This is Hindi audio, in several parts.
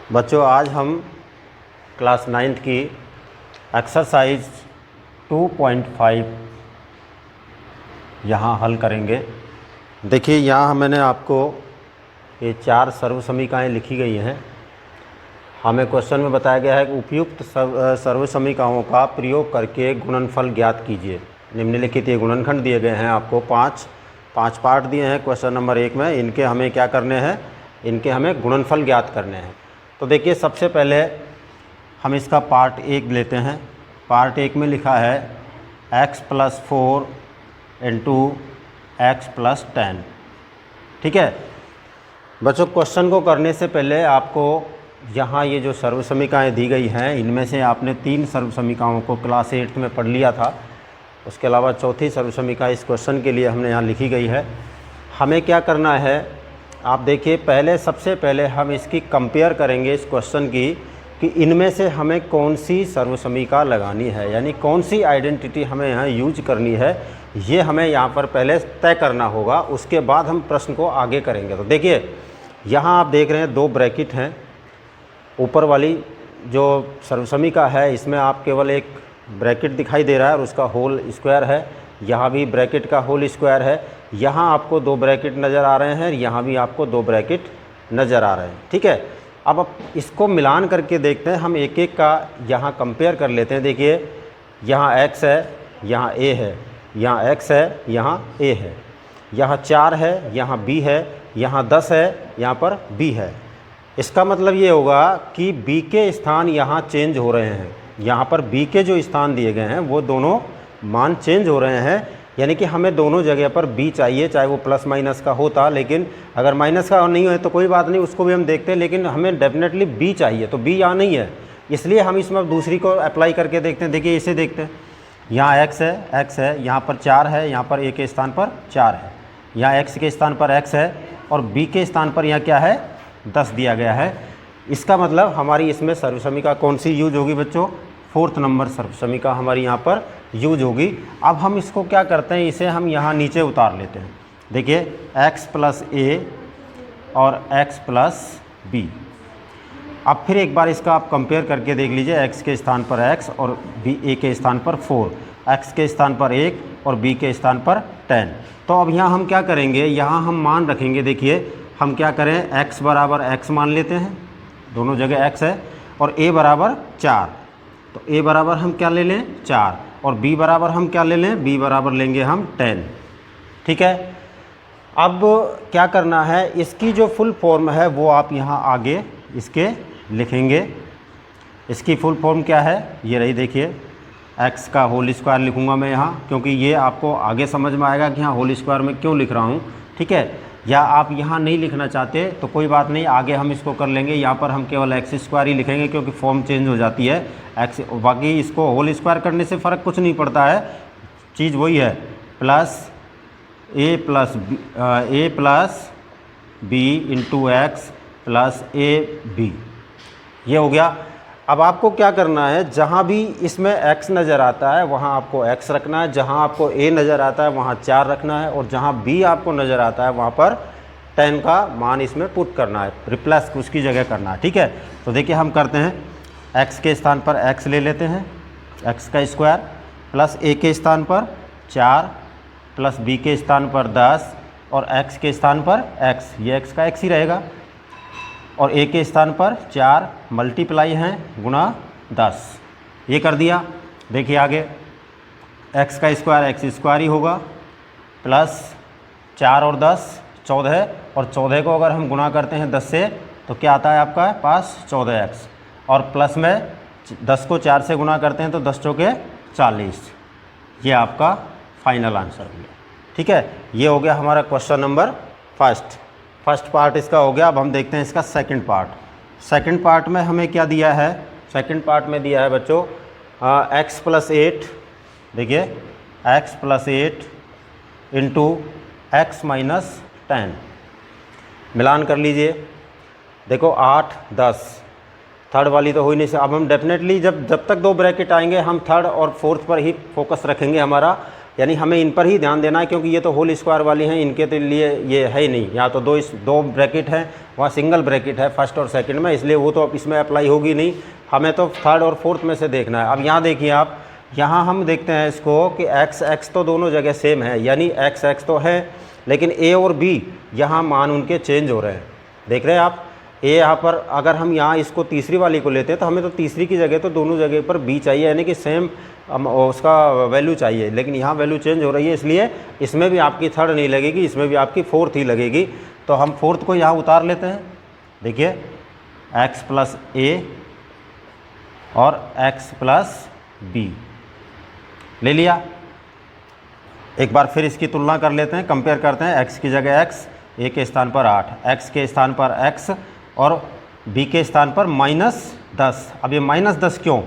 बच्चों आज हम क्लास 9th की एक्सरसाइज 2.5 यहाँ हल करेंगे। देखिए यहाँ मैंने आपको ये 4 सर्व समीकरणाएँ लिखी गई हैं। हमें क्वेश्चन में बताया गया है कि उपयुक्त सर्व समीकरणों का प्रयोग करके गुणनफल ज्ञात कीजिए। निम्नलिखित ये गुणनखंड दिए गए हैं आपको, पाँच पार्ट दिए हैं क्वेश्चन नंबर 1 में। इनके हमें क्या करने हैं, इनके हमें गुणनफल ज्ञात करने हैं। तो देखिए सबसे पहले हम इसका पार्ट 1 लेते हैं। पार्ट 1 में लिखा है x + 4 × x + 10। ठीक है बच्चों, क्वेश्चन को करने से पहले आपको यहाँ ये जो सर्व समीकरणाएँ दी गई हैं, इनमें से आपने 3 सर्व समीकरणों को क्लास 8 में पढ़ लिया था। उसके अलावा चौथी सर्व समीकरण इस क्वेश्चन के लिए हमने यहाँ लिखी गई है। हमें क्या करना है, आप देखिए सबसे पहले हम इसकी कंपेयर करेंगे इस क्वेश्चन की कि इनमें से हमें कौन सी सर्व समीकरण लगानी है, यानी कौन सी आइडेंटिटी हमें यहाँ यूज करनी है, ये हमें यहाँ पर पहले तय करना होगा। उसके बाद हम प्रश्न को आगे करेंगे। तो देखिए यहाँ आप देख रहे हैं 2 ब्रैकेट हैं। ऊपर वाली जो सर्व समीकरण है इसमें आप केवल एक ब्रैकेट दिखाई दे रहा है और उसका होल स्क्वायर है। यहाँ भी ब्रैकेट का होल स्क्वायर है। यहाँ आपको 2 ब्रैकेट नज़र आ रहे हैं, यहाँ भी आपको 2 ब्रैकेट नज़र आ रहे हैं। ठीक है, अब इसको मिलान करके देखते हैं। हम एक एक का यहाँ कंपेयर कर लेते हैं। देखिए यहाँ x है, यहाँ a है, यहाँ x है, यहाँ a है, यहाँ 4 है, यहाँ b है, यहाँ 10 है, यहाँ पर b है। इसका मतलब ये होगा कि b के स्थान यहाँ चेंज हो रहे हैं। यहाँ पर b के जो स्थान दिए गए हैं वो दोनों मान चेंज हो रहे हैं, यानी कि हमें दोनों जगह पर b चाहिए, चाहे वो प्लस माइनस का होता। लेकिन अगर माइनस का नहीं है तो कोई बात नहीं, उसको भी हम देखते हैं, लेकिन हमें डेफिनेटली b चाहिए। तो b यहाँ नहीं है, इसलिए हम इसमें दूसरी को अप्लाई करके देखते हैं। देखिए इसे देखते हैं, यहाँ x है, यहाँ पर 4 है, यहाँ पर a के स्थान पर 4 है, यहाँ x के स्थान पर x है और b के स्थान पर यहाँ क्या है, 10 दिया गया है। इसका मतलब हमारी इसमें सर्व समीकरण कौन सी यूज होगी बच्चों, 4th नंबर सर्व समीकरण हमारी यहाँ पर यूज होगी। अब हम इसको क्या करते हैं, इसे हम यहाँ नीचे उतार लेते हैं। देखिए x + a और x + b। अब फिर एक बार इसका आप कंपेयर करके देख लीजिए। x के स्थान पर x और a के स्थान पर 4, x के स्थान पर 1 और b के स्थान पर 10। तो अब यहाँ हम क्या करेंगे, यहाँ हम मान रखेंगे। देखिए हम क्या करें, x बराबर x मान लेते हैं, दोनों जगह x है, और a बराबर 4। तो a बराबर हम क्या ले लें, 4, और b बराबर हम क्या ले लें, b बराबर लेंगे हम 10। ठीक है, अब क्या करना है, इसकी जो फुल फॉर्म है वो आप यहाँ आगे इसके लिखेंगे। इसकी फुल फॉर्म क्या है, ये रही। देखिए x का होल स्क्वायर लिखूँगा मैं यहाँ, क्योंकि ये आपको आगे समझ में आएगा कि हाँ होल स्क्वायर में क्यों लिख रहा हूँ। ठीक है, या आप यहाँ नहीं लिखना चाहते तो कोई बात नहीं, आगे हम इसको कर लेंगे। यहाँ पर हम केवल x² ही लिखेंगे, क्योंकि फॉर्म चेंज हो जाती है x। बाकी इसको होल स्क्वायर करने से फ़र्क कुछ नहीं पड़ता है, चीज़ वही है, plus a plus b into x plus ab, ये हो गया। अब आपको क्या करना है, जहाँ भी इसमें x नज़र आता है वहाँ आपको x रखना है, जहाँ आपको a नज़र आता है वहाँ 4 रखना है, और जहाँ b आपको नज़र आता है वहाँ पर 10 का मान इसमें पुट करना है, रिप्लेस उसकी जगह करना है। ठीक है, तो देखिए हम करते हैं, x के स्थान पर x ले लेते हैं, x का स्क्वायर, प्लस a के स्थान पर 4 प्लस b के स्थान पर 10 और x के स्थान पर x, ये x का x ही रहेगा, और a के स्थान पर 4 मल्टीप्लाई हैं गुणा 10, ये कर दिया। देखिए आगे x का स्क्वायर x² ही होगा, प्लस 4 और 10 14, और 14 को अगर हम गुणा करते हैं 10 से तो क्या आता है आपका पास 14x, और प्लस में 10 को 4 से गुणा करते हैं तो 10 चौके 40। ये आपका फाइनल आंसर हो गया। ठीक है, ये हो गया हमारा क्वेश्चन नंबर फर्स्ट पार्ट इसका हो गया। अब हम देखते हैं इसका सेकंड पार्ट। सेकंड पार्ट में हमें क्या दिया है, सेकंड पार्ट में दिया है बच्चों x + 8। देखिए x + 8 इंटू x - 10, मिलान कर लीजिए। देखो 8 10, थर्ड वाली तो हो ही नहीं सकती। अब हम डेफिनेटली जब तक 2 ब्रैकेट आएंगे हम थर्ड और फोर्थ पर ही फोकस रखेंगे हमारा। यानी हमें इन पर ही ध्यान देना है, क्योंकि ये तो होल स्क्वायर वाली हैं, इनके तो लिए ये है ही नहीं। यहाँ तो दो ब्रैकेट हैं, वहाँ सिंगल ब्रैकेट है फर्स्ट और सेकंड में, इसलिए वो तो अब इसमें अप्लाई होगी नहीं। हमें तो थर्ड और फोर्थ में से देखना है। अब यहाँ देखिए आप, यहाँ हम देखते हैं इसको कि x तो दोनों जगह सेम है, यानी x तो है, लेकिन a और b यहाँ मान उनके चेंज हो रहे हैं। देख रहे हैं आप, a यहाँ पर अगर हम यहाँ इसको तीसरी वाली को लेते हैं तो हमें तो तीसरी की जगह तो दोनों जगह पर b चाहिए, यानी कि सेम उसका वैल्यू चाहिए, लेकिन यहाँ वैल्यू चेंज हो रही है, इसलिए इसमें भी आपकी थर्ड नहीं लगेगी, इसमें भी आपकी फोर्थ ही लगेगी। तो हम फोर्थ को यहाँ उतार लेते हैं। देखिए x प्लस a और x प्लस b ले लिया। एक बार फिर इसकी तुलना कर लेते हैं, कंपेयर करते हैं। x की जगह x, a के स्थान पर 8, x के स्थान पर x और b के स्थान पर -10। अब ये -10 क्यों?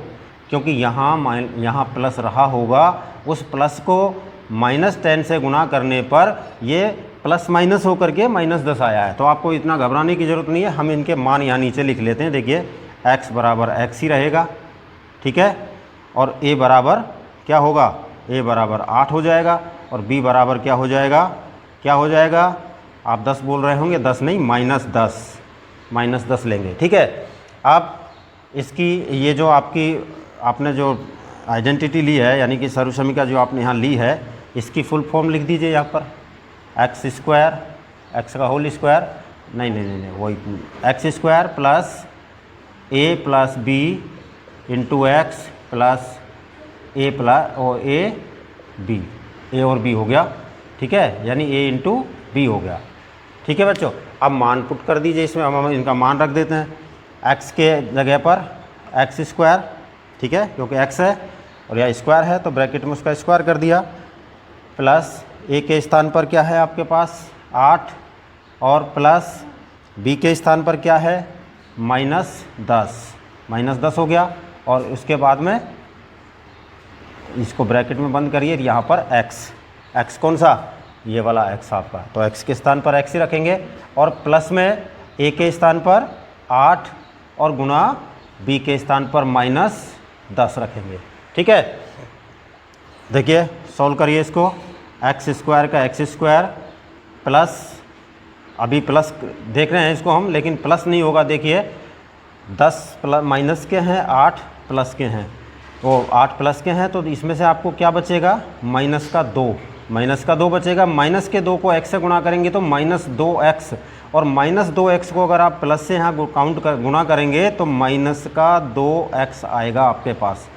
क्योंकि यहाँ प्लस रहा होगा, उस प्लस को -10 से गुना करने पर ये प्लस माइनस होकर के -10 आया है। तो आपको इतना घबराने की ज़रूरत नहीं है। हम इनके मान यहाँ नीचे लिख लेते हैं। देखिए x बराबर x ही रहेगा, ठीक है, और a बराबर क्या होगा, a बराबर 8 हो जाएगा, और b बराबर क्या हो जाएगा, क्या हो जाएगा? आप 10 बोल रहे होंगे, 10 नहीं, -10 लेंगे, ठीक है। अब इसकी ये जो आपने जो आइडेंटिटी ली है, यानी कि सर्वसमीका जो आपने यहाँ ली है, इसकी फुल फॉर्म लिख दीजिए यहाँ पर। एक्स स्क्वायर, एक्स का होल स्क्वायर, नहीं वही x² plus a plus b into X plus a plus और a और b हो गया, ठीक है, यानी a इंटू b हो गया, ठीक है बच्चों। अब मान पुट कर दीजिए इसमें, हम इनका मान रख देते हैं। x के जगह पर x², ठीक है, क्योंकि x है और यह स्क्वायर है तो ब्रैकेट में उसका स्क्वायर कर दिया, प्लस a के स्थान पर क्या है आपके पास 8, और प्लस b के स्थान पर क्या है -10 हो गया, और उसके बाद में इसको ब्रैकेट में बंद करिए। यहाँ पर x कौन सा, ये वाला x आपका, तो x के स्थान पर x ही रखेंगे, और प्लस में a के स्थान पर 8 और गुना b के स्थान पर -10 रखेंगे, ठीक है। देखिए सॉल्व करिए इसको, x² का x² प्लस, अभी प्लस देख रहे हैं इसको हम, लेकिन प्लस नहीं होगा। देखिए 10 प्लस माइनस के हैं, 8 प्लस के हैं, वो 8 प्लस के हैं, तो इसमें से आपको क्या बचेगा, -2 बचेगा। माइनस के 2 को x से गुणा करेंगे तो -2x, और -2x को अगर आप प्लस से यहाँ गुणा करेंगे तो -2x आएगा आपके पास।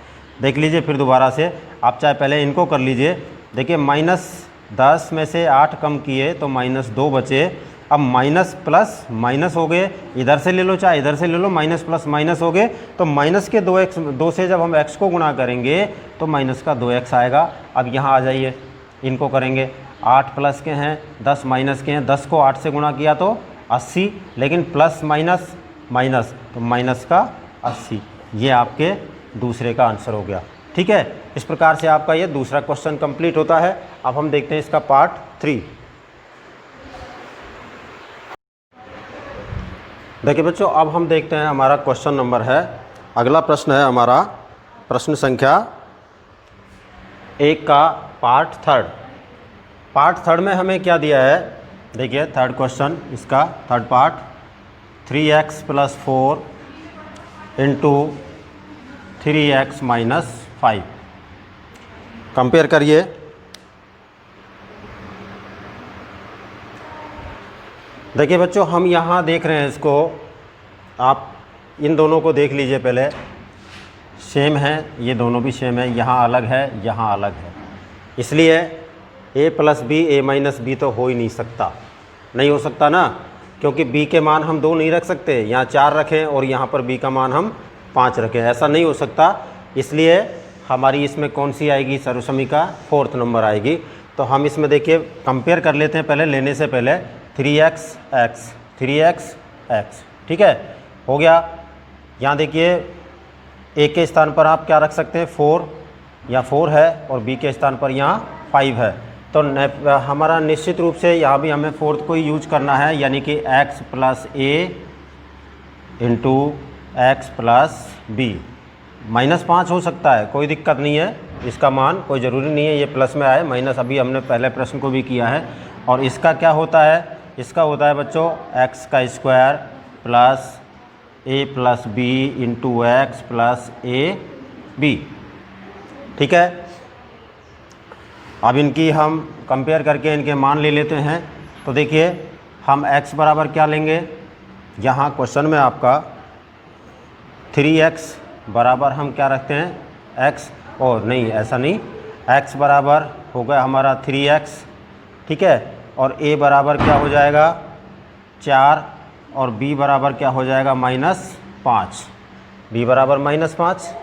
देख लीजिए फिर दोबारा से, आप चाहे पहले इनको कर लीजिए। देखिए -10 में से 8 कम किए तो -2 बचे। अब माइनस प्लस माइनस हो गए, इधर से ले लो चाहे इधर से ले लो, माइनस प्लस माइनस हो गए, तो माइनस के 2 से जब हम x को गुणा करेंगे तो माइनस का 2x आएगा। अब यहाँ आ जाइए, इनको करेंगे, 8 प्लस के हैं, 10 माइनस के हैं, 10 को 8 से गुणा किया तो 80, लेकिन प्लस माइनस माइनस तो माइनस का 80, ये आपके दूसरे का आंसर हो गया, ठीक है। इस प्रकार से आपका ये दूसरा क्वेश्चन कंप्लीट होता है। अब हम देखते हैं इसका पार्ट 3। देखिए बच्चों, अब हम देखते हैं, हमारा क्वेश्चन नंबर है, अगला प्रश्न है हमारा प्रश्न संख्या 1 का पार्ट थर्ड में हमें क्या दिया है। देखिए थर्ड क्वेश्चन, इसका third part, 3x + 4 into 3x - 5। Compare करिए। देखिए बच्चों, हम यहाँ देख रहे हैं इसको, आप इन दोनों को देख लीजिए पहले, सेम है, ये दोनों भी सेम है, यहाँ अलग है, यहाँ अलग है, इसलिए a + b a - b तो हो ही नहीं सकता, नहीं हो सकता ना, क्योंकि b के मान हम 2 नहीं रख सकते, यहाँ 4 रखें और यहाँ पर b का मान हम 5 रखें, ऐसा नहीं हो सकता। इसलिए हमारी इसमें कौन सी आएगी सर्वसमीका, 4th नंबर आएगी। तो हम इसमें देखिए कंपेयर कर लेते हैं पहले, लेने से पहले 3x, ठीक है, हो गया। यहाँ देखिए a के स्थान पर आप क्या रख सकते हैं, 4, या 4 है, और b के स्थान पर यहाँ 5 है, तो हमारा निश्चित रूप से यहाँ भी हमें 4th को ही यूज करना है, यानी कि x + a into x + b -5 हो सकता है, कोई दिक्कत नहीं है, इसका मान कोई ज़रूरी नहीं है ये प्लस में आए, माइनस अभी हमने पहले प्रश्न को भी किया है। और इसका क्या होता है, इसका होता है बच्चों x का square plus a plus B into X plus A B. ठीक है, अब इनकी हम कंपेयर करके इनके मान ले लेते हैं। तो देखिए हम x बराबर क्या लेंगे, यहाँ क्वेश्चन में आपका 3x बराबर हम क्या रखते हैं x, और नहीं ऐसा नहीं, x बराबर हो गया हमारा 3x, ठीक है, और a बराबर क्या हो जाएगा 4, और b बराबर क्या हो जाएगा -5, b बराबर -5,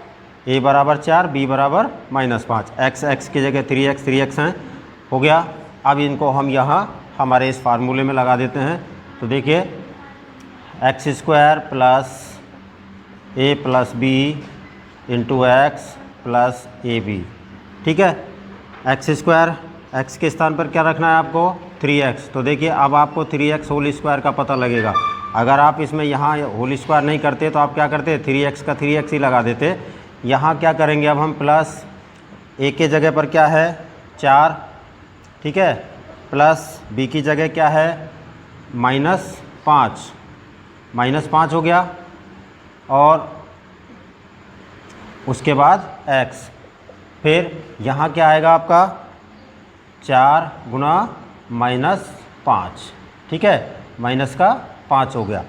a बराबर 4, b बराबर -5, x की जगह 3x हैं, हो गया। अब इनको हम यहाँ हमारे इस फार्मूले में लगा देते हैं। तो देखिए X square plus a plus B into X plus A B. ठीक है, एक्स स्क्वायर, एक्स के स्थान पर क्या रखना है आपको 3x। तो देखिए अब आपको 3x होल स्क्वायर का पता लगेगा। अगर आप इसमें यहाँ होल स्क्वायर नहीं करते तो आप क्या करते 3x का 3x ही लगा देते। यहाँ क्या करेंगे अब हम प्लस a के जगह पर क्या है 4, ठीक है, प्लस b की जगह क्या है -5 हो गया, और उसके बाद x, फिर यहाँ क्या आएगा आपका 4 गुना -5, ठीक है, माइनस का 5 हो गया।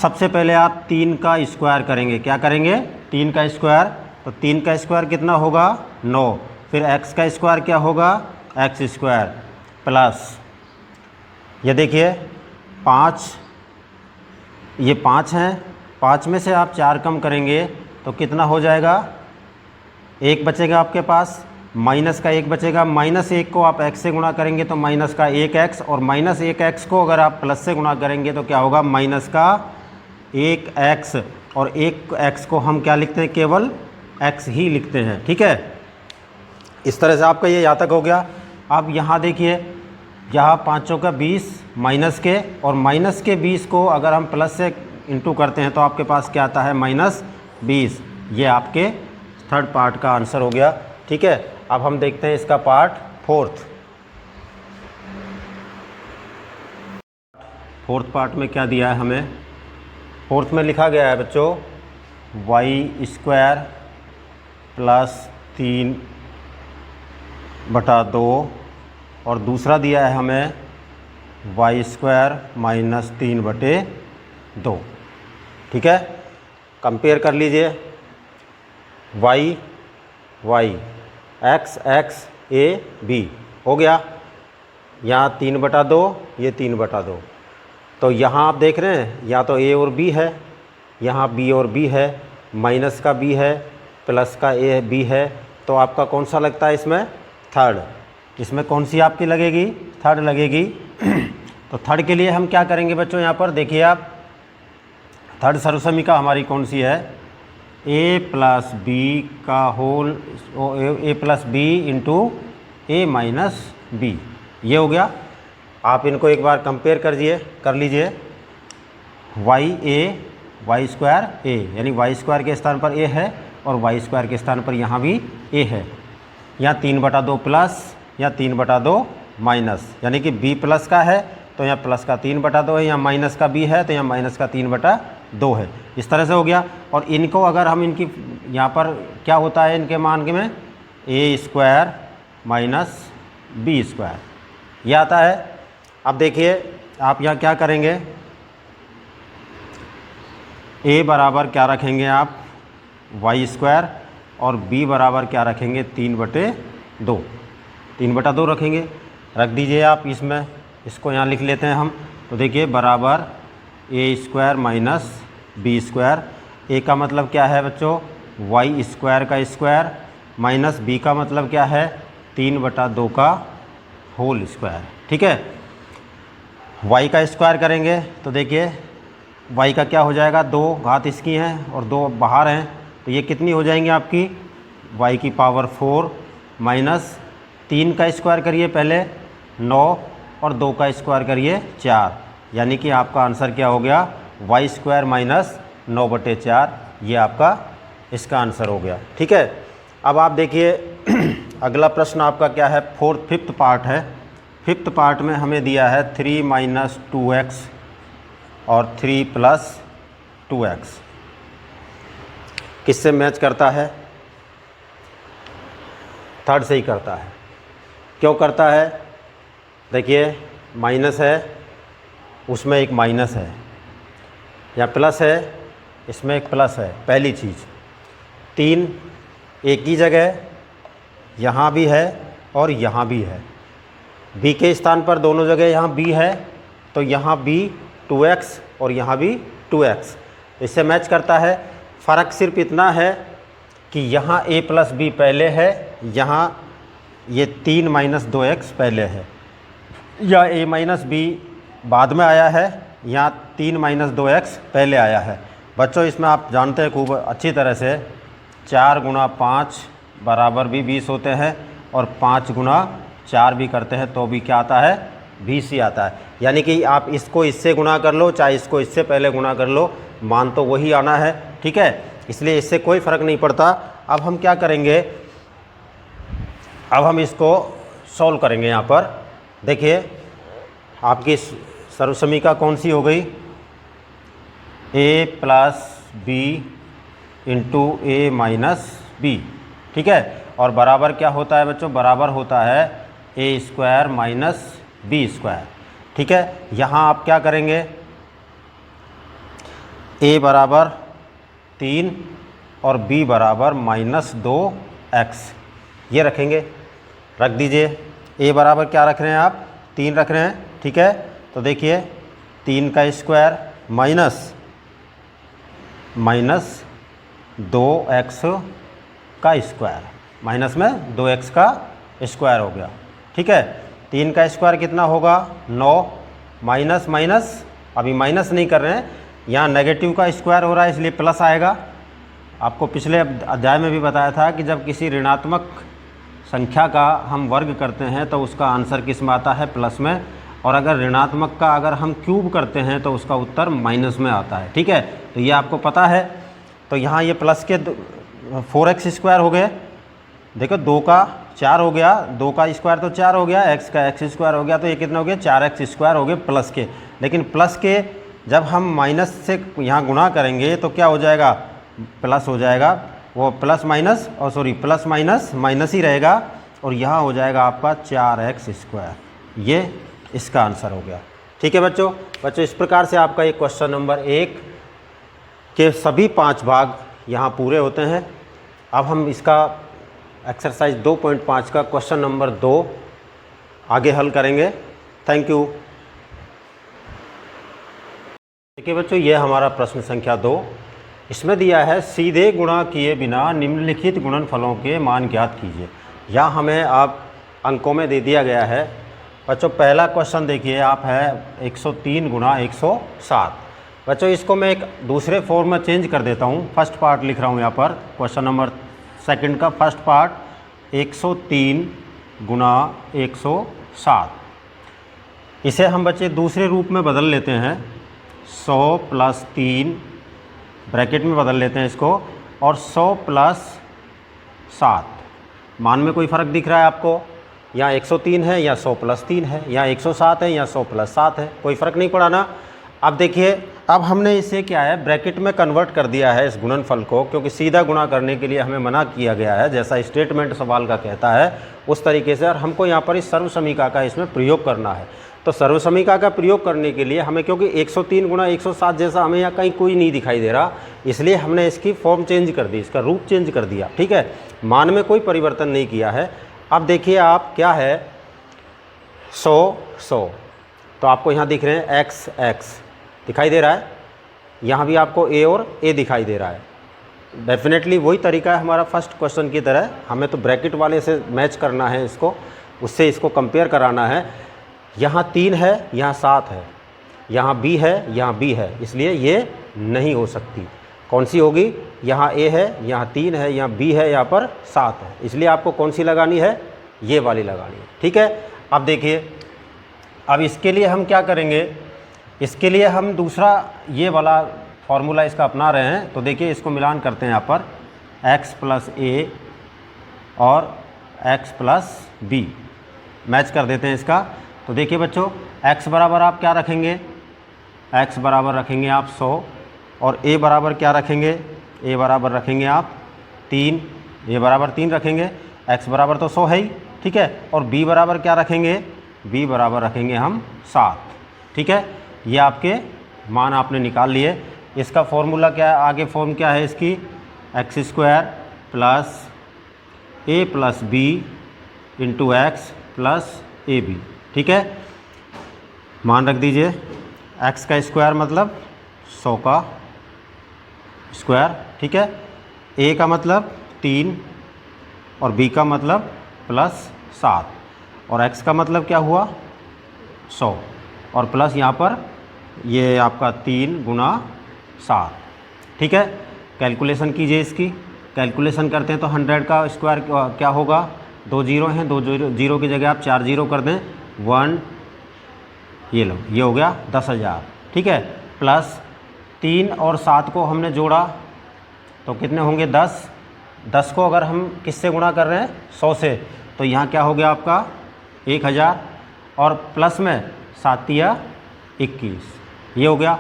सबसे पहले आप 3 का स्क्वायर करेंगे, क्या करेंगे 3 का स्क्वायर, तो 3 का स्क्वायर कितना होगा 9, फिर x का स्क्वायर क्या होगा x स्क्वायर प्लस, ये देखिए 5, ये 5 हैं, 5 में से आप 4 कम करेंगे तो कितना हो जाएगा, 1 बचेगा आपके पास, माइनस का 1 बचेगा, -1 को आप x से गुणा करेंगे तो माइनस का 1x, और -1x को अगर आप प्लस से गुणा करेंगे तो क्या होगा माइनस का 1x, और 1x को हम क्या लिखते हैं केवल x ही लिखते हैं। ठीक है, इस तरह से आपका ये यहाँ तक हो गया। अब यहाँ देखिए, यहाँ 5 चौका 20 माइनस के, और माइनस के 20 को अगर हम प्लस से इंटू करते हैं तो आपके पास क्या आता है -20। ये आपके थर्ड पार्ट का आंसर हो गया। ठीक है, अब हम देखते हैं इसका पार्ट फोर्थ पार्ट में क्या दिया है हमें। फोर्थ में लिखा गया है बच्चों y स्क्वायर प्लस 3/2, और दूसरा दिया है हमें y स्क्वायर -3/2। ठीक है, कंपेयर कर लीजिए, y x a b हो गया, यहाँ 3/2, ये 3/2। तो यहाँ आप देख रहे हैं या तो a और b है, यहाँ b और b है, माइनस का b है, प्लस का a b है, तो आपका कौन सा लगता है इसमें थर्ड, इसमें कौन सी आपकी लगेगी थर्ड लगेगी। तो थर्ड के लिए हम क्या करेंगे बच्चों, यहाँ पर देखिए आप, थर्ड सर्वसमीका हमारी कौन सी है a प्लस बी का whole, a plus B into a minus B, ये हो गया। आप इनको एक बार कंपेयर कर लीजिए, y स्क्वायर a, यानी y स्क्वायर के स्थान पर a है और y स्क्वायर के स्थान पर यहाँ भी a है। यहाँ 3/2 प्लस या 3/2 माइनस, यानी कि b प्लस का है तो यहाँ प्लस का 3/2 है, यहाँ माइनस का b है तो यहाँ माइनस का 3/2 है। इस तरह से हो गया। और इनको अगर हम इनकी यहाँ पर क्या होता है इनके मान के में a square minus b square, ये आता है। अब देखिए आप यहाँ क्या करेंगे, a बराबर क्या रखेंगे आप y स्क्वायर, और b बराबर क्या रखेंगे 3/2 रखेंगे। रख दीजिए आप इसमें, इसको यहाँ लिख लेते हैं हम। तो देखिए बराबर a square minus b square, a का मतलब क्या है बच्चों y स्क्वायर का स्क्वायर, माइनस b का मतलब क्या है 3/2 का होल स्क्वायर। ठीक है, y का स्क्वायर करेंगे तो देखिए y का क्या हो जाएगा, 2 घात इसकी हैं और 2 बाहर हैं, तो ये कितनी हो जाएंगी आपकी y की पावर 4, माइनस 3 का स्क्वायर करिए पहले 9, और 2 का स्क्वायर करिए 4, यानी कि आपका आंसर क्या हो गया y स्क्वायर माइनस 9/4, ये आपका इसका आंसर हो गया। ठीक है, अब आप देखिए अगला प्रश्न आपका क्या है, फिफ्थ पार्ट है। फिफ्थ पार्ट में हमें दिया है 3 माइनस 2x और 3 प्लस 2x। किससे मैच करता है? थर्ड से ही करता है। क्यों करता है? देखिए माइनस है, उसमें एक माइनस है, या प्लस है, इसमें एक प्लस है। पहली चीज़, 3 एक ही जगह यहाँ भी है और यहाँ भी है। b के स्थान पर दोनों जगह यहाँ b है, तो यहाँ b 2x और यहाँ भी 2x, इससे मैच करता है। फ़र्क सिर्फ इतना है कि यहाँ a प्लस बी पहले है, यहाँ ये 3 माइनस 2x पहले है, या a माइनस बी बाद में आया है, यहाँ 3 माइनस 2x पहले आया है। बच्चों इसमें आप जानते हैं खूब अच्छी तरह से 4 गुणा 5 बराबर भी 20 होते हैं, और 5 गुणा 4 भी करते हैं तो भी क्या आता है? 20 ही आता है। यानी कि आप इसको इससे गुणा कर लो, चाहे इसको इससे पहले गुणा कर लो, मान तो वही आना है। ठीक है, इसलिए इससे कोई फ़र्क नहीं पड़ता। अब हम क्या करेंगे, अब हम इसको सॉल्व करेंगे। यहाँ पर देखिए आपकी सर्वसमीका कौन सी हो गई? a plus B into A minus B. ठीक है, और बराबर क्या होता है बच्चों? बराबर होता है a square minus B square. ठीक है, यहाँ आप क्या करेंगे? a बराबर 3 और b बराबर माइनस 2x ये रखेंगे। रख दीजिए। a बराबर क्या रख रहे हैं आप? 3 रख रहे हैं। ठीक है, तो देखिए 3 का स्क्वायर माइनस 2x का स्क्वायर, माइनस में 2x का स्क्वायर हो गया। ठीक है, 3 का स्क्वायर कितना होगा? 9, माइनस माइनस अभी माइनस नहीं कर रहे हैं, यहाँ नेगेटिव का स्क्वायर हो रहा है इसलिए प्लस आएगा। आपको पिछले अध्याय में भी बताया था कि जब किसी ऋणात्मक संख्या का हम वर्ग करते हैं तो उसका आंसर किस में आता है? प्लस में, और अगर ऋणात्मक का अगर हम क्यूब करते हैं तो उसका उत्तर माइनस में आता है। ठीक है, तो ये आपको पता है। तो यहाँ ये प्लस के 4x स्क्वायर हो गए। देखो 2 का 4 हो गया, 2 का स्क्वायर तो 4 हो गया, x का x स्क्वायर हो गया, तो ये कितना हो गया? 4x स्क्वायर हो गए प्लस के। लेकिन प्लस के जब हम माइनस से यहाँ गुणा करेंगे तो क्या हो जाएगा? प्लस हो जाएगा। वो प्लस माइनस और सॉरी प्लस माइनस माइनस ही रहेगा, और यहाँ हो जाएगा आपका 4x स्क्वायर। ये इसका आंसर हो गया। ठीक है बच्चों, इस प्रकार से आपका ये क्वेश्चन नंबर 1 के सभी 5 भाग यहाँ पूरे होते हैं। अब हम इसका एक्सरसाइज 2.5 का क्वेश्चन नंबर 2 आगे हल करेंगे। Thank you. देखिए बच्चों, ये हमारा प्रश्न संख्या 2। इसमें दिया है सीधे गुणा किए बिना निम्नलिखित गुणनफलों के मान ज्ञात कीजिए। यहाँ हमें आप अंकों में दे दिया गया है। बच्चों पहला क्वेश्चन देखिए आप है 103 गुणा 107। बच्चों इसको मैं एक दूसरे फॉर्म में चेंज कर देता हूँ। फर्स्ट पार्ट लिख रहा हूँ यहाँ पर, क्वेश्चन नंबर 2 का फर्स्ट पार्ट 103 गुणा 107। इसे हम बच्चे दूसरे रूप में बदल लेते हैं, 100 प्लस 3 ब्रैकेट में बदल लेते हैं इसको, और 100 प्लस 7। मान में कोई फ़र्क दिख रहा है आपको? यहाँ 103 है या 100 प्लस 3 है, यहाँ 107 है या 100 प्लस 7 है, कोई फ़र्क नहीं पड़ा ना। अब देखिए, अब हमने इसे क्या है ब्रैकेट में कन्वर्ट कर दिया है इस गुणनफल को, क्योंकि सीधा गुणा करने के लिए हमें मना किया गया है, जैसा स्टेटमेंट सवाल का कहता है उस तरीके से, और हमको यहाँ पर इस सर्वसमीका का इसमें प्रयोग करना है। तो सर्वसमीका का प्रयोग करने के लिए हमें, क्योंकि 103 गुणा 107 जैसा हमें यहाँ कहीं कोई नहीं दिखाई दे रहा, इसलिए हमने इसकी फॉर्म चेंज कर दी, इसका रूप चेंज कर दिया। ठीक है, मान में कोई परिवर्तन नहीं किया है। अब देखिए आप क्या है 100 तो आपको यहाँ दिख रहे हैं x दिखाई दे रहा है, यहाँ भी आपको a और a दिखाई दे रहा है। डेफिनेटली वही तरीका है हमारा फर्स्ट क्वेश्चन की तरह, हमें तो ब्रैकेट वाले से मैच करना है इसको, उससे इसको कंपेयर कराना है। यहाँ 3 है, यहाँ 7 है, यहाँ b है, यहाँ b है, इसलिए ये नहीं हो सकती। कौन सी होगी? यहाँ a है, यहाँ 3 है, यहाँ b है, यहाँ पर 7 है, इसलिए आपको कौन सी लगानी है? ये वाली लगानी है। ठीक है, अब देखिए, अब इसके लिए हम क्या करेंगे? इसके लिए हम दूसरा ये वाला फॉर्मूला इसका अपना रहे हैं। तो देखिए इसको मिलान करते हैं यहाँ पर, एक्स प्लस ए और एक्स प्लस बी मैच कर देते हैं इसका। तो देखिए बच्चों, x बराबर आप क्या रखेंगे, x बराबर रखेंगे आप 100 और a बराबर क्या रखेंगे, a बराबर रखेंगे आप 3, a बराबर 3 रखेंगे, x बराबर तो 100 है ही, ठीक है। और b बराबर क्या रखेंगे, b बराबर रखेंगे हम 7, ठीक है। ये आपके मान आपने निकाल लिए। इसका फॉर्मूला क्या है, आगे फॉर्म क्या है इसकी, X square plus A plus B into X plus A B, ठीक है। मान रख दीजिए, x का स्क्वायर मतलब 100 का स्क्वायर, ठीक है। a का मतलब 3 और b का मतलब प्लस 7 और x का मतलब क्या हुआ 100 और प्लस यहाँ पर ये आपका 3 गुना 7, ठीक है। कैलकुलेशन कीजिए इसकी, कैलकुलेशन करते हैं तो 100 का स्क्वायर क्या होगा, 2 जीरो हैं, 2 जीरो की जगह आप 4 जीरो कर दें, 1, ये लो, ये हो गया 10,000, ठीक है। प्लस 3 और 7 को हमने जोड़ा तो कितने होंगे 10, 10 को अगर हम किससे गुणा कर रहे हैं 100 से, तो यहाँ क्या हो गया आपका 1000 और प्लस में 7 या 21, ये हो गया।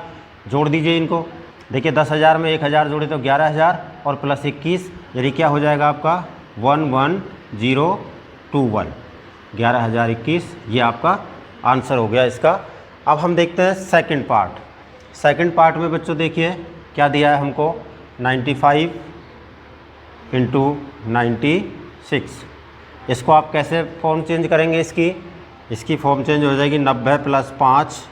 जोड़ दीजिए इनको, देखिए 10,000 में 1000 जोड़े तो 11,000 और प्लस 21 यानी क्या हो जाएगा आपका 11021, 11,021, ये आपका आंसर हो गया इसका। अब हम देखते हैं सेकंड पार्ट। सेकंड पार्ट में बच्चों देखिए क्या दिया है हमको, 95 इंटू 96। इसको आप कैसे फॉर्म चेंज करेंगे, इसकी फॉर्म चेंज हो जाएगी 90 प्लस 5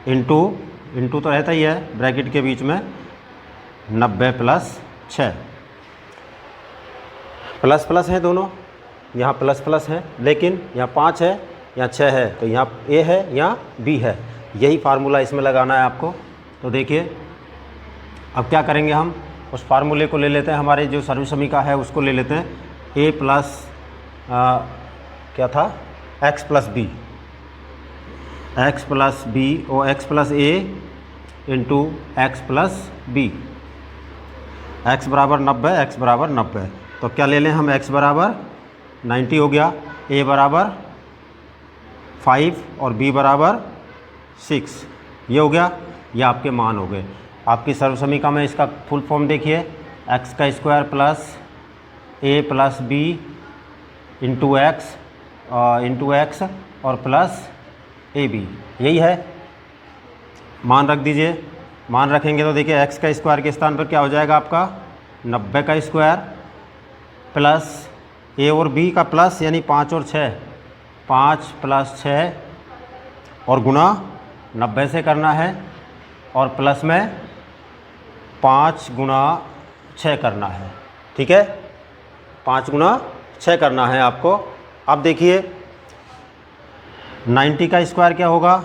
इंटू तो रहता ही है ब्रैकेट के बीच में 90 प्लस 6, प्लस प्लस है दोनों, यहाँ प्लस प्लस है लेकिन यहाँ 5 है, यहाँ 6 है, तो यहाँ a है यहाँ b है, यही फार्मूला इसमें लगाना है आपको। तो देखिए अब क्या करेंगे, हम उस फार्मूले को ले लेते हैं, हमारे जो सर्वसमीका है उसको ले लेते हैं, a प्लस क्या था x plus b, x plus b और x plus a into X plus B, X बराबर 90, एक्स बराबर 90, तो क्या ले लें हम, x बराबर 90 हो गया, a बराबर 5 और b बराबर 6, ये हो गया, ये आपके मान हो गए। आपकी सर्वसमीका में इसका फुल फॉर्म देखिए, x का square plus a plus b into x और प्लस ए बी, यही है। मान रख दीजिए, मान रखेंगे तो देखिए x का स्क्वायर के स्थान पर क्या हो जाएगा आपका 90 का स्क्वायर प्लस a और b का प्लस यानी 5 और 6, 5 प्लस 6 और गुणा 90 से करना है और प्लस में 5 गुणा 6 करना है, ठीक है, 5 गुणा 6 करना है आपको। अब देखिए 90 का स्क्वायर क्या होगा,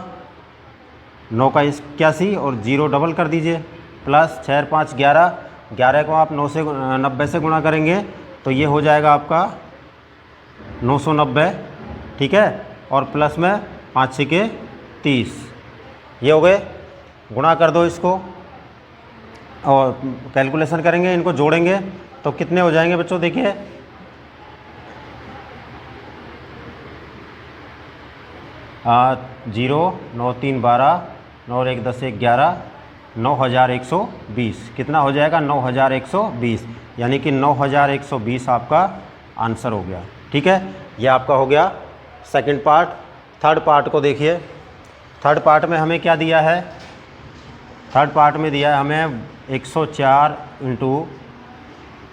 9 का 81 और 0 डबल कर दीजिए, प्लस 6 और 5 11, 11 को आप 90 से गुणा करेंगे तो ये हो जाएगा आपका 990, ठीक है, और प्लस में 5 6 30, ये हो गए। गुणा कर दो इसको और कैलकुलेशन करेंगे, इनको जोड़ेंगे तो कितने हो जाएंगे बच्चों, देखिए 0 9 3 12 9 और 1 10 1 11, 9120, कितना हो जाएगा 9120, यानी कि 9120 आपका आंसर हो गया, ठीक है। ये आपका हो गया सेकंड पार्ट। थर्ड पार्ट को देखिए, थर्ड पार्ट में हमें क्या दिया है, थर्ड पार्ट में दिया है हमें 104 इंटू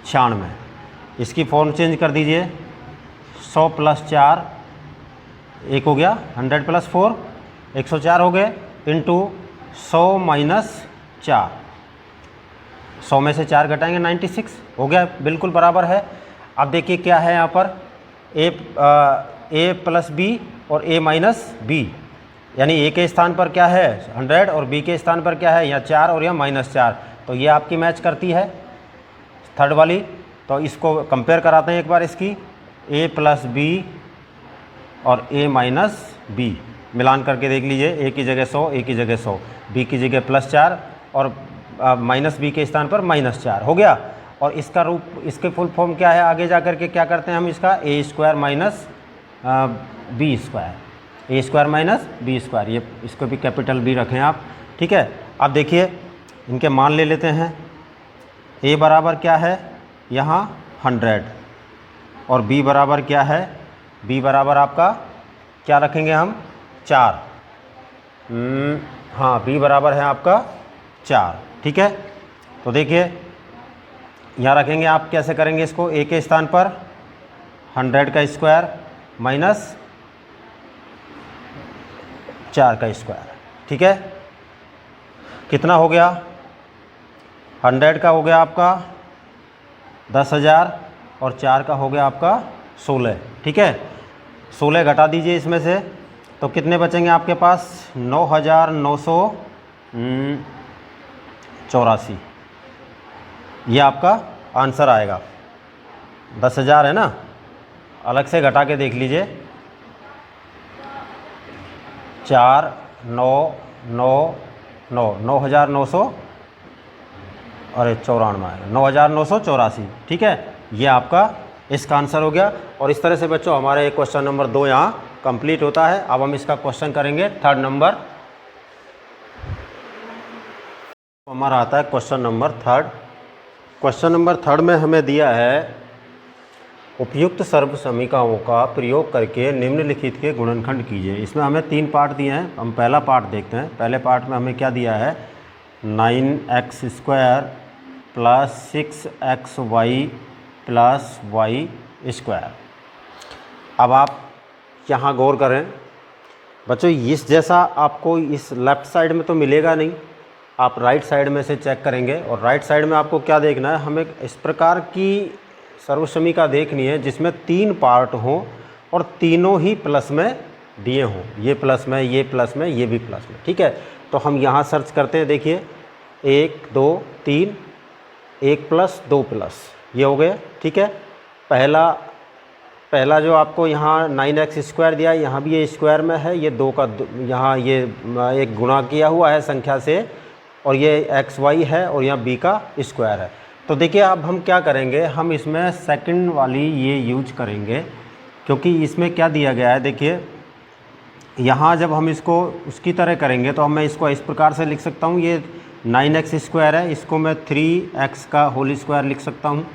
96, इसकी फॉर्म चेंज कर दीजिए, 100 प्लस 4 एक हो गया, 100 प्लस 4 104 हो गए, इंटू 100 माइनस 4, 100 में से 4 घटाएंगे 96 हो गया, बिल्कुल बराबर है। अब देखिए क्या है यहाँ पर, a प्लस बी और a माइनस बी, यानी a के स्थान पर क्या है 100 और b के स्थान पर क्या है यहाँ 4 और यहाँ -4, तो ये आपकी मैच करती है थर्ड वाली। तो इसको कंपेयर कराते हैं एक बार, इसकी a प्लस बी और a माइनस बी मिलान करके देख लीजिए, a की जगह 100, a की जगह 100, b की जगह +4 और माइनस बी के स्थान पर -4 हो गया। और इसका रूप, इसके फुल फॉर्म क्या है, आगे जा कर के क्या करते हैं हम इसका ए स्क्वायर माइनस बी स्क्वायर, ए स्क्वायर माइनस बी स्क्वायर, ये इसको भी कैपिटल बी रखें आप, ठीक है। अब देखिए इनके मान ले लेते हैं। ए बराबर क्या है यहाँ 100 और बी बराबर क्या है, बी बराबर आपका क्या रखेंगे हम 4, हाँ बी बराबर है आपका 4, ठीक है। तो देखिए यहाँ रखेंगे आप, कैसे करेंगे इसको, ए के स्थान पर 100 का स्क्वायर माइनस 4 का स्क्वायर, ठीक है। कितना हो गया, 100 का हो गया आपका 10,000 और 4 का हो गया आपका 16, ठीक है। 16 घटा दीजिए इसमें से, तो कितने बचेंगे आपके पास 9,984, ये आपका आंसर आएगा। 10,000 है ना, अलग से घटा के देख लीजिए, 9,994 अरे 94 आएगा, 9,984, ठीक है। ये आपका इसका आंसर हो गया। और इस तरह से बच्चों हमारा ये क्वेश्चन नंबर 2 यहाँ कंप्लीट होता है। अब हम इसका क्वेश्चन करेंगे 3rd नंबर। हमारा आता है question number 3rd। Question number 3rd में हमें दिया है उपयुक्त सर्वसमीकरणों का प्रयोग करके निम्नलिखित के गुणनखंड कीजिए। इसमें हमें 3 पार्ट दिए हैं, हम पहला पार्ट देखते हैं। पहले पार्ट में हमें क्या दिया है, 9x² + 6xy + y²। अब आप यहाँ गौर करें बच्चों, इस जैसा आपको इस लेफ़्ट साइड में तो मिलेगा नहीं, आप राइट साइड में से चेक करेंगे। और राइट साइड में आपको क्या देखना है, हमें इस प्रकार की सर्वसमीका देखनी है जिसमें 3 पार्ट हों और तीनों ही प्लस में दिए हों, ये प्लस में, ये प्लस में, ये भी प्लस में, ठीक है। तो हम यहाँ सर्च करते हैं, देखिए 1 2 3, 1 + 2 +, ये हो गया, ठीक है। पहला जो आपको यहाँ 9x² दिया, यहाँ भी ये स्क्वायर में है, ये 2 का यहाँ ये एक गुणा किया हुआ है संख्या से, और ये xy है और यहाँ b का स्क्वायर है। तो देखिए अब हम क्या करेंगे, हम इसमें सेकंड वाली ये यूज करेंगे, क्योंकि इसमें क्या दिया गया है, देखिए यहाँ जब हम इसको उसकी तरह करेंगे तो मैं इसको इस प्रकार से लिख सकता हूँ, ये 9x² है, इसको मैं 3x का होल स्क्वायर लिख सकता हूँ,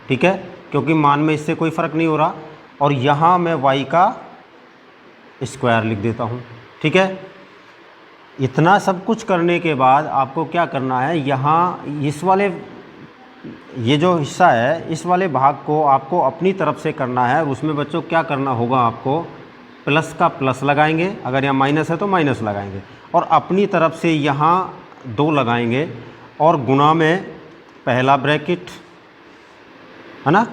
ठीक है, क्योंकि मान में इससे कोई फ़र्क नहीं हो रहा। और यहाँ मैं y का स्क्वायर लिख देता हूँ, ठीक है। इतना सब कुछ करने के बाद आपको क्या करना है, यहाँ इस वाले ये जो हिस्सा है, इस वाले भाग को आपको अपनी तरफ से करना है। उसमें बच्चों क्या करना होगा, आपको प्लस का प्लस लगाएंगे, अगर यहाँ माइनस है तो माइनस लगाएंगे, और अपनी तरफ से यहाँ 2 लगाएंगे, और गुणा में पहला ब्रैकेट है ना,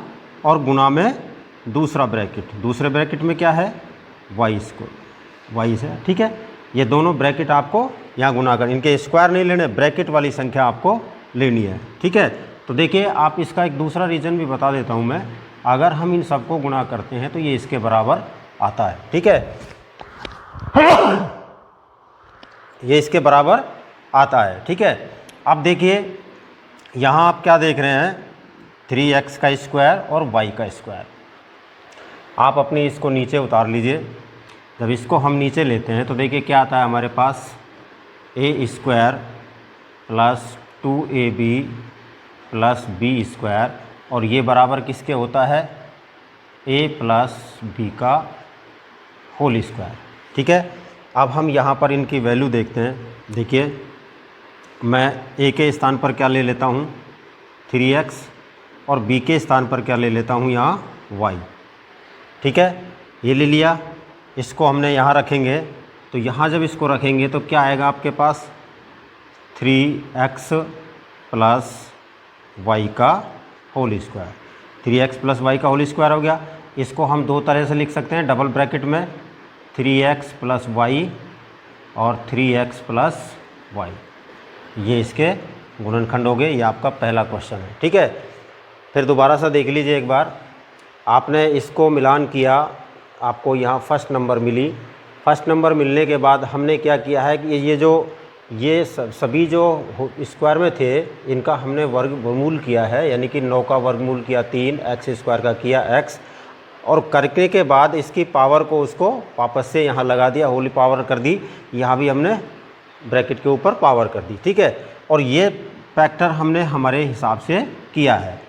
और गुणा में दूसरा ब्रैकेट, दूसरे ब्रैकेट में क्या है y से, ठीक है। ये दोनों ब्रैकेट आपको यहाँ गुणा कर, इनके स्क्वायर नहीं लेने, ब्रैकेट वाली संख्या आपको लेनी है, ठीक है। तो देखिए आप इसका एक दूसरा रीज़न भी बता देता हूँ मैं, अगर हम इन सबको गुणा करते हैं तो ये इसके बराबर आता है, ठीक है, ये इसके बराबर आता है, ठीक है। अब देखिए यहाँ आप क्या देख रहे हैं, 3x का स्क्वायर और y का स्क्वायर। आप अपनी इसको नीचे उतार लीजिए। जब इसको हम नीचे लेते हैं तो देखिए क्या आता है हमारे पास, a² + 2ab + b², और ये बराबर किसके होता है, a + b का होल स्क्वायर, ठीक है। अब हम यहाँ पर इनकी वैल्यू देखते हैं। देखिए मैं a के स्थान पर क्या ले लेता हूँ 3x, और b के स्थान पर क्या ले लेता हूँ यहाँ y, ठीक है, ये ले लिया। इसको हमने यहाँ रखेंगे, तो यहाँ जब इसको रखेंगे तो क्या आएगा आपके पास, 3x + y का होल स्क्वायर, 3x + y का होल स्क्वायर हो गया। इसको हम 2 तरह से लिख सकते हैं, डबल ब्रैकेट में 3x + y और 3x + y, ये इसके गुणनखंड हो गए। ये आपका पहला क्वेश्चन है, ठीक है। फिर दोबारा से देख लीजिए एक बार, आपने इसको मिलान किया, आपको यहाँ फर्स्ट नंबर मिली। फर्स्ट नंबर मिलने के बाद हमने क्या किया है कि ये जो ये सभी जो स्क्वायर में थे इनका हमने वर्गमूल किया है, यानी कि 9 का वर्गमूल किया 3, एक्स स्क्वायर का किया x, और करने के बाद इसकी पावर को उसको वापस से यहाँ लगा दिया, होली पावर कर दी, यहाँ भी हमने ब्रैकेट के ऊपर पावर कर दी, ठीक है। और ये फैक्टर हमने हमारे हिसाब से किया है,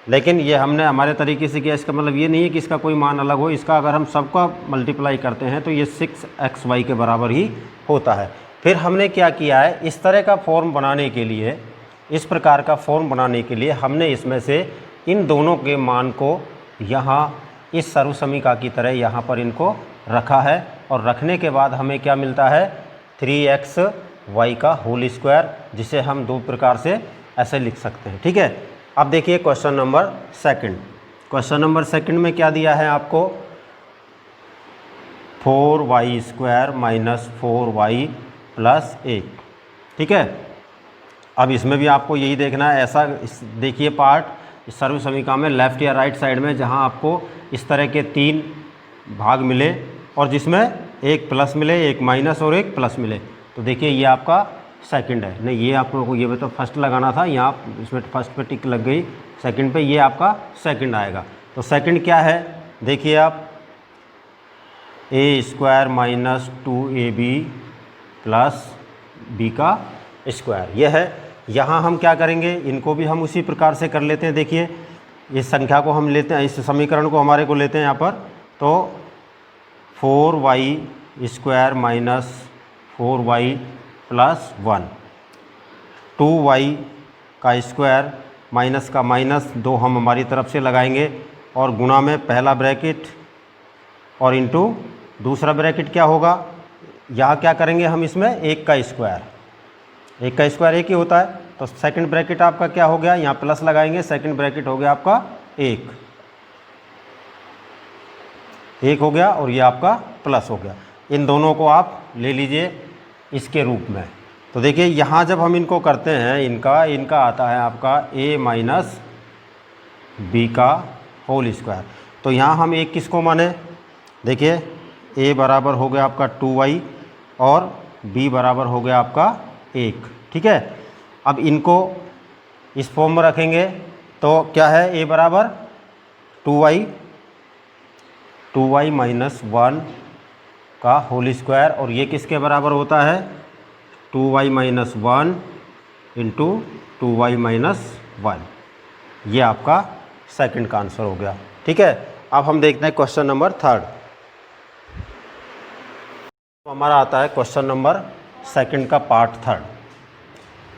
लेकिन ये हमने हमारे तरीके से किया। इसका मतलब ये नहीं है कि इसका कोई मान अलग हो। इसका अगर हम सबका मल्टीप्लाई करते हैं तो ये 6xy के बराबर ही होता है। फिर हमने क्या किया है, इस तरह का फॉर्म बनाने के लिए, इस प्रकार का फॉर्म बनाने के लिए हमने इसमें से इन दोनों के मान को यहाँ इस सर्वसमीका की तरह यहाँ पर इनको रखा है, और रखने के बाद हमें क्या मिलता है, 3xy का होल स्क्वायर, जिसे हम दो प्रकार से ऐसे लिख सकते हैं, ठीक है। अब देखिए question number second. Question number second में क्या दिया है आपको, 4y square minus 4y plus 1, ठीक है। अब इसमें भी आपको यही देखना है, ऐसा देखिए पार्ट इस सर्व समीकरण में लेफ़्ट या राइट साइड में, जहां आपको इस तरह के 3 भाग मिले और जिसमें एक प्लस मिले, एक माइनस और एक प्लस मिले। तो देखिए ये आपका सेकंड है, नहीं ये आप लोगों को ये तो फर्स्ट लगाना था, यहाँ इसमें फर्स्ट पे टिक लग गई, सेकंड पे, ये आपका सेकंड आएगा। तो सेकंड क्या है, देखिए आप, a square minus 2ab plus b का स्क्वायर, ये है। यहाँ हम क्या करेंगे, इनको भी हम उसी प्रकार से कर लेते हैं। देखिए इस संख्या को हम लेते हैं, इस समीकरण को हमारे को लेते हैं यहाँ पर, तो 4y square minus 4y plus 1, 2y का स्क्वायर माइनस का माइनस 2 हम हमारी तरफ से लगाएंगे, और गुणा में पहला ब्रैकेट और इंटू दूसरा ब्रैकेट क्या होगा, यहाँ क्या करेंगे हम, इसमें 1 का स्क्वायर, 1 का स्क्वायर 1 ही होता है, तो सेकंड ब्रैकेट आपका क्या हो गया, यहाँ प्लस लगाएंगे, सेकंड ब्रैकेट हो गया आपका 1 हो गया, और ये आपका प्लस हो गया। इन दोनों को आप ले लीजिए इसके रूप में। तो देखिए यहाँ जब हम इनको करते हैं, इनका आता है आपका a माइनस बी का होल स्क्वायर। तो यहाँ हम एक किसको माने, देखिए a बराबर हो गया आपका 2y और b बराबर हो गया आपका 1, ठीक है। अब इनको इस फॉर्म में रखेंगे तो क्या है, a बराबर 2y माइनस 1 का होल स्क्वायर, और ये किसके बराबर होता है, 2y minus 1 into 2y minus 1। ये आपका सेकंड का आंसर हो गया, ठीक है। अब हम देखते हैं क्वेश्चन नंबर थर्ड। हमारा आता है क्वेश्चन नंबर सेकंड का पार्ट थर्ड।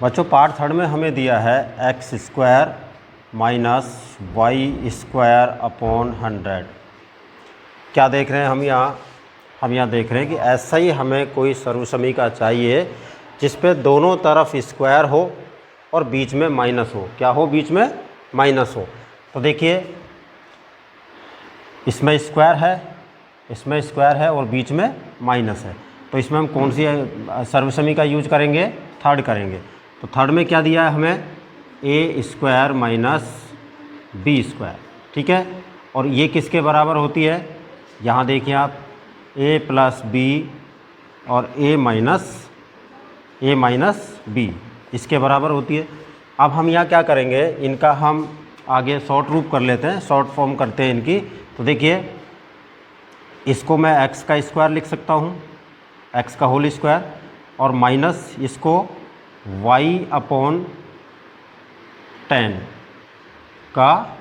बच्चों पार्ट थर्ड में हमें दिया है X square minus Y square upon 100। क्या देख रहे हैं हम यहाँ देख रहे हैं कि ऐसा ही हमें कोई सर्वसमीका चाहिए जिस पे दोनों तरफ स्क्वायर हो और बीच में माइनस हो। क्या हो, बीच में माइनस हो। तो देखिए इसमें स्क्वायर है और बीच में माइनस है, तो इसमें हम कौन सी सर्वसमीका यूज करेंगे, थर्ड करेंगे। तो थर्ड में क्या दिया है हमें, ए स्क्वायर माइनस बी स्क्वायर, ठीक है। और ये किसके बराबर होती है, यहाँ देखिए आप, a प्लस बी और a माइनस बी इसके बराबर होती है। अब हम यहाँ क्या करेंगे, इनका हम आगे शॉर्ट रूप कर लेते हैं, शॉर्ट फॉर्म करते हैं इनकी। तो देखिए इसको मैं x का स्क्वायर लिख सकता हूँ, x का होल स्क्वायर, और माइनस इसको y अपॉन 10 का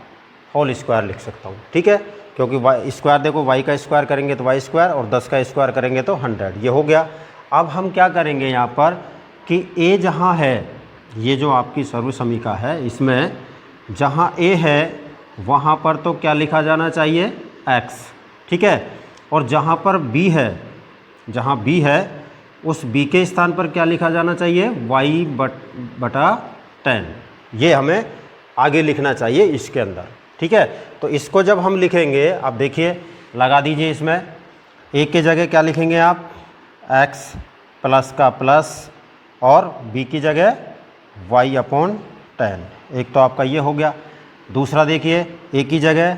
होल स्क्वायर लिख सकता हूँ, ठीक है। क्योंकि y स्क्वायर, देखो y का स्क्वायर करेंगे तो y स्क्वायर, और 10 का स्क्वायर करेंगे तो 100, ये हो गया। अब हम क्या करेंगे यहाँ पर कि a जहाँ है, ये जो आपकी सर्वसमीका है, इसमें जहाँ a है वहाँ पर तो क्या लिखा जाना चाहिए, x, ठीक है। और जहाँ पर b है, जहाँ b है उस b के स्थान पर क्या लिखा जाना चाहिए, y बटा 10। ये हमें आगे लिखना चाहिए इसके अंदर, ठीक है। तो इसको जब हम लिखेंगे, अब देखिए लगा दीजिए, इसमें एक की जगह क्या लिखेंगे आप, x प्लस का प्लस, और b की जगह y अपॉन 10। एक तो आपका ये हो गया। दूसरा देखिए, a की जगह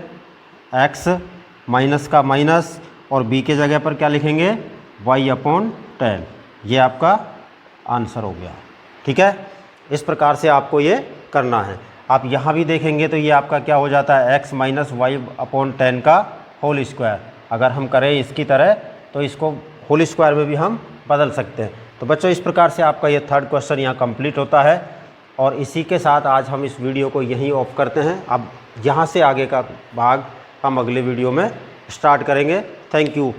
x माइनस का माइनस, और b की जगह पर क्या लिखेंगे, y अपॉन 10। ये आपका आंसर हो गया। ठीक है, इस प्रकार से आपको ये करना है। आप यहाँ भी देखेंगे तो ये आपका क्या हो जाता है, x माइनस वाई अपॉन 10 का होल स्क्वायर। अगर हम करें इसकी तरह तो इसको होल स्क्वायर में भी हम बदल सकते हैं। तो बच्चों इस प्रकार से आपका ये थर्ड क्वेश्चन यहाँ कंप्लीट होता है। और इसी के साथ आज हम इस वीडियो को यहीं ऑफ करते हैं। अब यहाँ से आगे का भाग हम अगले वीडियो में स्टार्ट करेंगे। Thank you.